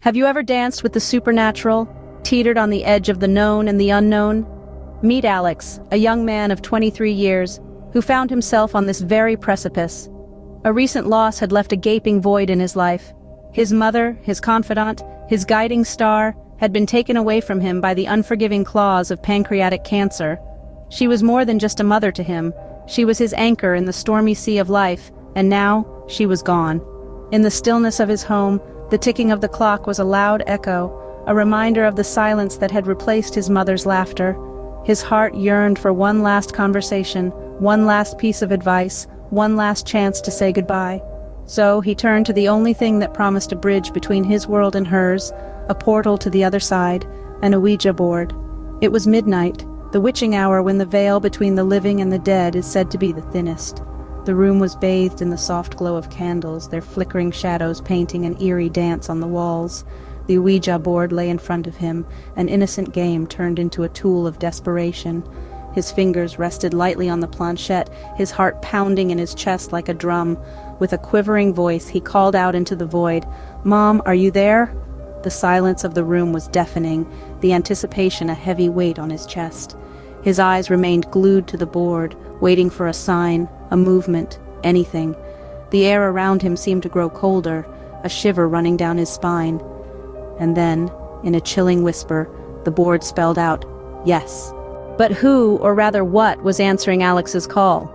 Have you ever danced with the supernatural, teetered on the edge of the known and the unknown? Meet Alex, a young man of 23 years, who found himself on this very precipice. A recent loss had left a gaping void in his life. His mother, his confidant, his guiding star, had been taken away from him by the unforgiving claws of pancreatic cancer. She was more than just a mother to him. She was his anchor in the stormy sea of life, and now she was gone. In the stillness of his home, the ticking of the clock was a loud echo, a reminder of the silence that had replaced his mother's laughter. His heart yearned for one last conversation, one last piece of advice, one last chance to say goodbye. So he turned to the only thing that promised a bridge between his world and hers, a portal to the other side, an Ouija board. It was midnight, the witching hour when the veil between the living and the dead is said to be the thinnest. The room was bathed in the soft glow of candles, their flickering shadows painting an eerie dance on the walls. The Ouija board lay in front of him, an innocent game turned into a tool of desperation. His fingers rested lightly on the planchette, his heart pounding in his chest like a drum. With a quivering voice, he called out into the void, "Mom, are you there?" The silence of the room was deafening, the anticipation a heavy weight on his chest. His eyes remained glued to the board, waiting for a sign, a movement, anything. The air around him seemed to grow colder, a shiver running down his spine. And then, in a chilling whisper, the board spelled out, "Yes." But who, or rather what, was answering Alex's call?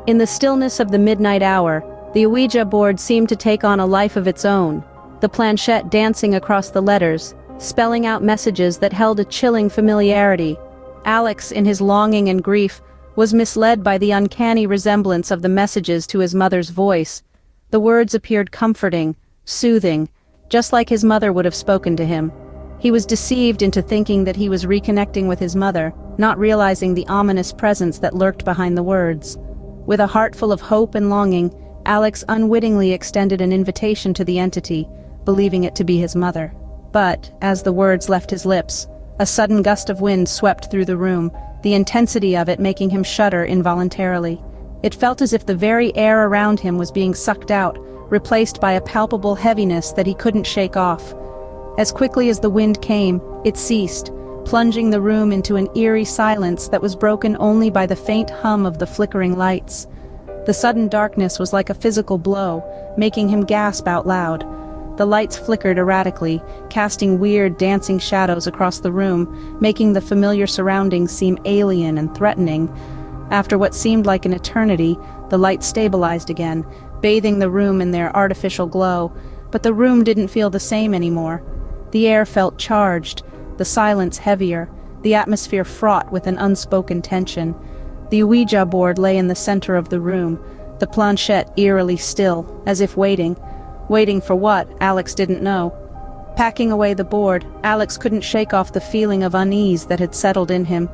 In the stillness of the midnight hour, the Ouija board seemed to take on a life of its own, the planchette dancing across the letters, spelling out messages that held a chilling familiarity. Alex, in his longing and grief, was misled by the uncanny resemblance of the messages to his mother's voice. The words appeared comforting, soothing, just like his mother would have spoken to him. He was deceived into thinking that he was reconnecting with his mother, not realizing the ominous presence that lurked behind the words. With a heart full of hope and longing, Alex unwittingly extended an invitation to the entity, believing it to be his mother. But, as the words left his lips, a sudden gust of wind swept through the room, the intensity of it making him shudder involuntarily. It felt as if the very air around him was being sucked out, replaced by a palpable heaviness that he couldn't shake off. As quickly as the wind came, it ceased, plunging the room into an eerie silence that was broken only by the faint hum of the flickering lights. The sudden darkness was like a physical blow, making him gasp out loud. The lights flickered erratically, casting weird, dancing shadows across the room, making the familiar surroundings seem alien and threatening. After what seemed like an eternity, the lights stabilized again, bathing the room in their artificial glow. But the room didn't feel the same anymore. The air felt charged, the silence heavier, the atmosphere fraught with an unspoken tension. The Ouija board lay in the center of the room, the planchette eerily still, as if waiting. Waiting for what, Alex didn't know. Packing away the board, Alex couldn't shake off the feeling of unease that had settled in him.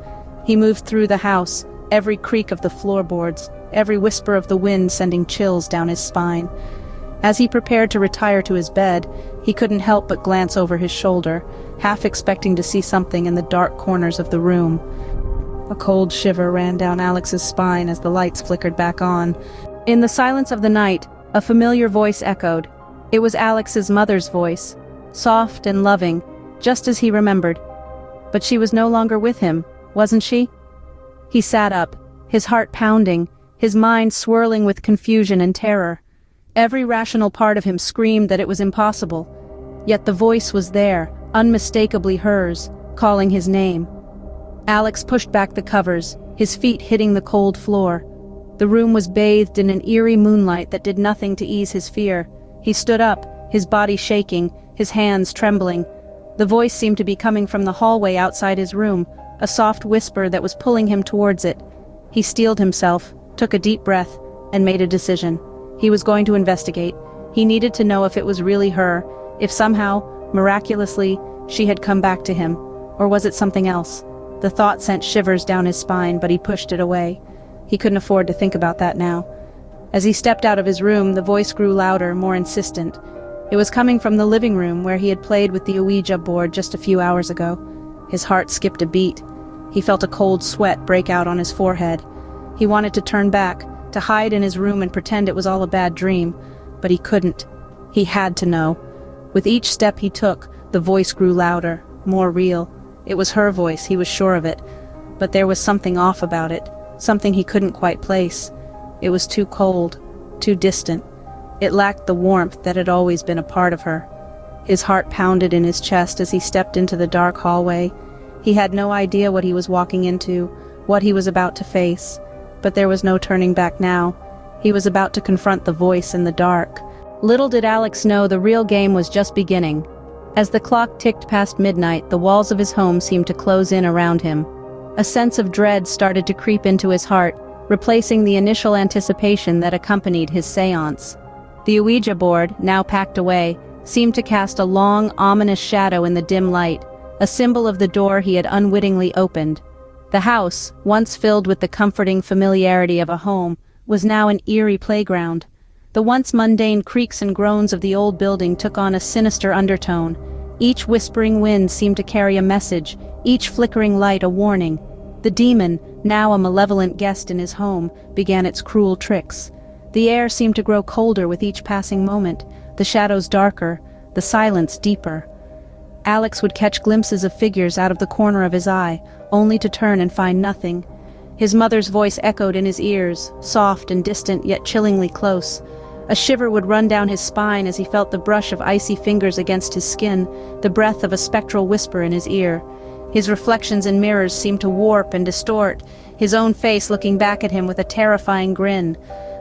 He moved through the house, every creak of the floorboards, every whisper of the wind sending chills down his spine. As he prepared to retire to his bed, he couldn't help but glance over his shoulder, half expecting to see something in the dark corners of the room. A cold shiver ran down Alex's spine as the lights flickered back on. In the silence of the night, a familiar voice echoed. It was Alex's mother's voice, soft and loving, just as he remembered. But she was no longer with him, wasn't she? He sat up, his heart pounding, his mind swirling with confusion and terror. Every rational part of him screamed that it was impossible. Yet the voice was there, unmistakably hers, calling his name. Alex pushed back the covers, his feet hitting the cold floor. The room was bathed in an eerie moonlight that did nothing to ease his fear. He stood up, his body shaking, his hands trembling. The voice seemed to be coming from the hallway outside his room, a soft whisper that was pulling him towards it. He steeled himself, took a deep breath, and made a decision. He was going to investigate. He needed to know if it was really her, if somehow, miraculously, she had come back to him. Or was it something else? The thought sent shivers down his spine, but he pushed it away. He couldn't afford to think about that now. As he stepped out of his room, the voice grew louder, more insistent. It was coming from the living room where he had played with the Ouija board just a few hours ago. His heart skipped a beat. He felt a cold sweat break out on his forehead. He wanted to turn back, to hide in his room and pretend it was all a bad dream, but he couldn't. He had to know. With each step he took, the voice grew louder, more real. It was her voice, he was sure of it. But there was something off about it, something he couldn't quite place. It was too cold, too distant. It lacked the warmth that had always been a part of her. His heart pounded in his chest as he stepped into the dark hallway. He had no idea what he was walking into, what he was about to face. But there was no turning back now. He was about to confront the voice in the dark. Little did Alex know the real game was just beginning. As the clock ticked past midnight, the walls of his home seemed to close in around him. A sense of dread started to creep into his heart, replacing the initial anticipation that accompanied his seance. The Ouija board, now packed away, seemed to cast a long, ominous shadow in the dim light, a symbol of the door he had unwittingly opened. The house, once filled with the comforting familiarity of a home, was now an eerie playground. The once mundane creaks and groans of the old building took on a sinister undertone. Each whispering wind seemed to carry a message, each flickering light a warning. The demon, now a malevolent guest in his home, began its cruel tricks. The air seemed to grow colder with each passing moment, the shadows darker, the silence deeper. Alex would catch glimpses of figures out of the corner of his eye, only to turn and find nothing. His mother's voice echoed in his ears, soft and distant yet chillingly close. A shiver would run down his spine as he felt the brush of icy fingers against his skin, the breath of a spectral whisper in his ear. His reflections in mirrors seemed to warp and distort, his own face looking back at him with a terrifying grin.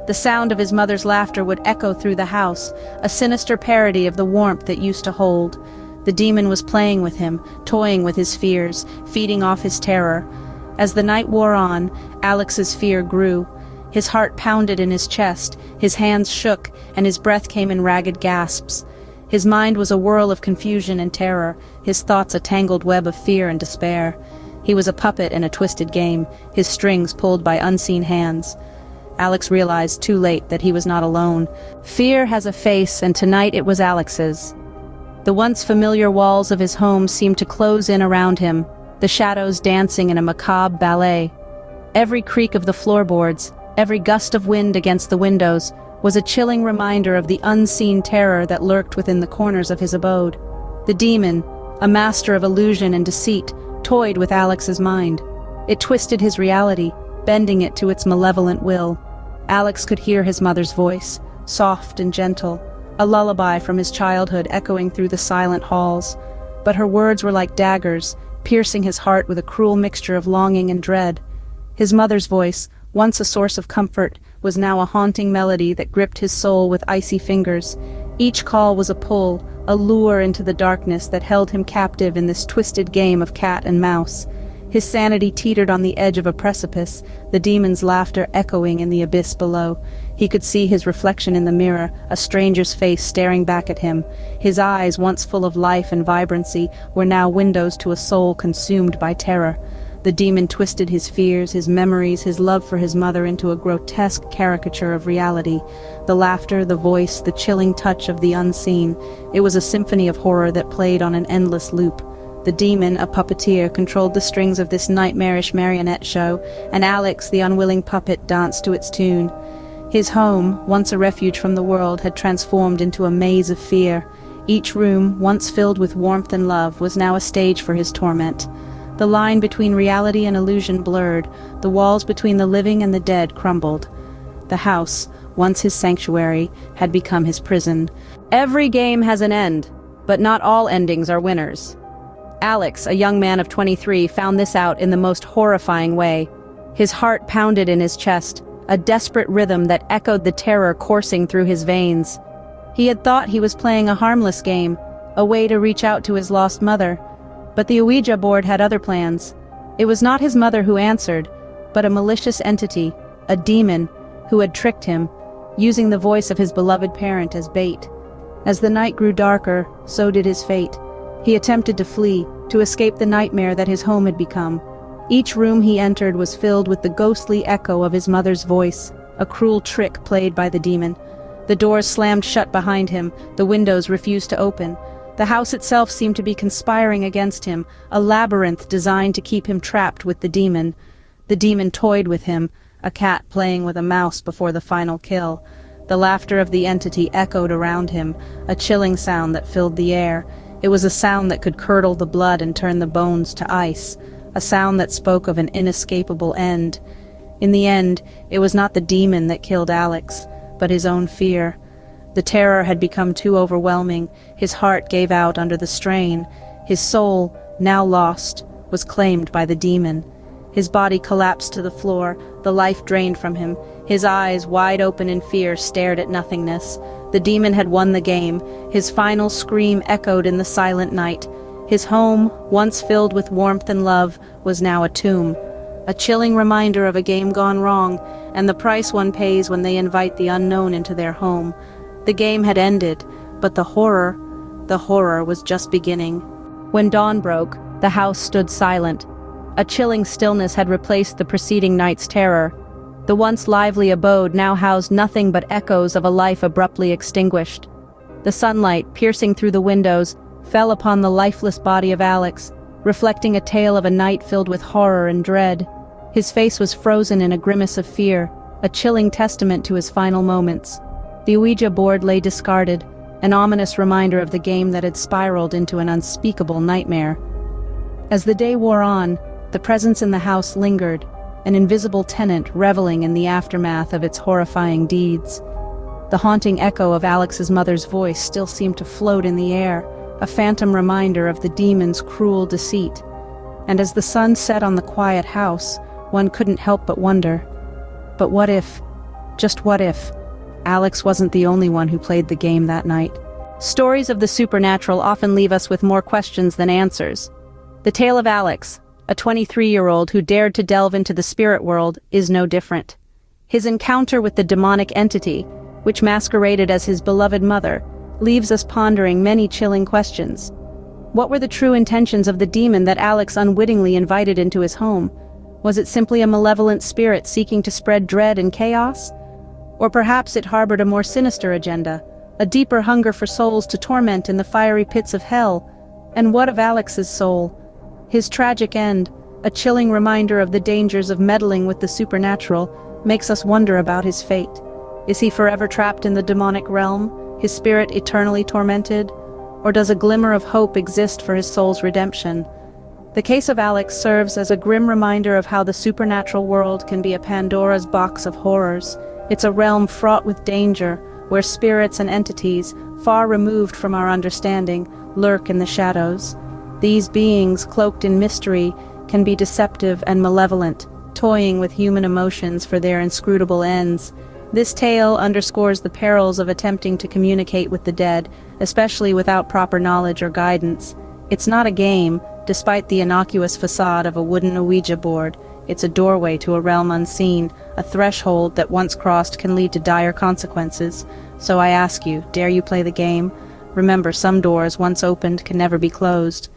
The sound of his mother's laughter would echo through the house, a sinister parody of the warmth it used to hold. The demon was playing with him, toying with his fears, feeding off his terror. As the night wore on, Alex's fear grew. His heart pounded in his chest, his hands shook, and his breath came in ragged gasps. His mind was a whirl of confusion and terror, his thoughts a tangled web of fear and despair. He was a puppet in a twisted game, his strings pulled by unseen hands. Alex realized too late that he was not alone. Fear has a face, and tonight it was Alex's. The once familiar walls of his home seemed to close in around him, the shadows dancing in a macabre ballet. Every creak of the floorboards, every gust of wind against the windows, was a chilling reminder of the unseen terror that lurked within the corners of his abode. The demon, a master of illusion and deceit, toyed with Alex's mind. It twisted his reality, bending it to its malevolent will. Alex could hear his mother's voice, soft and gentle, a lullaby from his childhood echoing through the silent halls. But her words were like daggers, piercing his heart with a cruel mixture of longing and dread. His mother's voice, once a source of comfort, was now a haunting melody that gripped his soul with icy fingers. Each call was a pull, a lure into the darkness that held him captive in this twisted game of cat and mouse. His sanity teetered on the edge of a precipice, the demon's laughter echoing in the abyss below. He could see his reflection in the mirror, a stranger's face staring back at him. His eyes, once full of life and vibrancy, were now windows to a soul consumed by terror. The demon twisted his fears, his memories, his love for his mother into a grotesque caricature of reality. The laughter, the voice, the chilling touch of the unseen. It was a symphony of horror that played on an endless loop. The demon, a puppeteer, controlled the strings of this nightmarish marionette show, and Alex, the unwilling puppet, danced to its tune. His home, once a refuge from the world, had transformed into a maze of fear. Each room, once filled with warmth and love, was now a stage for his torment. The line between reality and illusion blurred, the walls between the living and the dead crumbled. The house, once his sanctuary, had become his prison. Every game has an end, but not all endings are winners. Alex, a young man of 23, found this out in the most horrifying way. His heart pounded in his chest, a desperate rhythm that echoed the terror coursing through his veins. He had thought he was playing a harmless game, a way to reach out to his lost mother. But the Ouija board had other plans. It was not his mother who answered, but a malicious entity, a demon, who had tricked him, using the voice of his beloved parent as bait. As the night grew darker, so did his fate. He attempted to flee, to escape the nightmare that his home had become. Each room he entered was filled with the ghostly echo of his mother's voice, a cruel trick played by the demon. The doors slammed shut behind him, the windows refused to open. The house itself seemed to be conspiring against him, a labyrinth designed to keep him trapped with the demon. The demon toyed with him, a cat playing with a mouse before the final kill. The laughter of the entity echoed around him, a chilling sound that filled the air. It was a sound that could curdle the blood and turn the bones to ice, a sound that spoke of an inescapable end. In the end, it was not the demon that killed Alex, but his own fear. The terror had become too overwhelming. His heart gave out under the strain. His soul, now lost, was claimed by the demon. His body collapsed to the floor, the life drained from him. His eyes, wide open in fear, stared at nothingness. The demon had won the game. His final scream echoed in the silent night. His home, once filled with warmth and love, was now a tomb. A chilling reminder of a game gone wrong, and the price one pays when they invite the unknown into their home. The game had ended, but the horror was just beginning. When dawn broke, the house stood silent. A chilling stillness had replaced the preceding night's terror. The once lively abode now housed nothing but echoes of a life abruptly extinguished. The sunlight, piercing through the windows, fell upon the lifeless body of Alex, reflecting a tale of a night filled with horror and dread. His face was frozen in a grimace of fear, a chilling testament to his final moments. The Ouija board lay discarded, an ominous reminder of the game that had spiraled into an unspeakable nightmare. As the day wore on, the presence in the house lingered, an invisible tenant reveling in the aftermath of its horrifying deeds. The haunting echo of Alex's mother's voice still seemed to float in the air, a phantom reminder of the demon's cruel deceit. And as the sun set on the quiet house, one couldn't help but wonder, but what if, just what if, Alex wasn't the only one who played the game that night? Stories of the supernatural often leave us with more questions than answers. The tale of Alex, a 23-year-old who dared to delve into the spirit world, is no different. His encounter with the demonic entity, which masqueraded as his beloved mother, leaves us pondering many chilling questions. What were the true intentions of the demon that Alex unwittingly invited into his home? Was it simply a malevolent spirit seeking to spread dread and chaos? Or perhaps it harbored a more sinister agenda, a deeper hunger for souls to torment in the fiery pits of hell? And what of Alex's soul? His tragic end, a chilling reminder of the dangers of meddling with the supernatural, makes us wonder about his fate. Is he forever trapped in the demonic realm, his spirit eternally tormented? Or does a glimmer of hope exist for his soul's redemption? The case of Alex serves as a grim reminder of how the supernatural world can be a Pandora's box of horrors. It's a realm fraught with danger, where spirits and entities, far removed from our understanding, lurk in the shadows. These beings, cloaked in mystery, can be deceptive and malevolent, toying with human emotions for their inscrutable ends. This tale underscores the perils of attempting to communicate with the dead, especially without proper knowledge or guidance. It's not a game, despite the innocuous facade of a wooden Ouija board. It's a doorway to a realm unseen, a threshold that once crossed can lead to dire consequences. So I ask you, dare you play the game? Remember, some doors once opened can never be closed.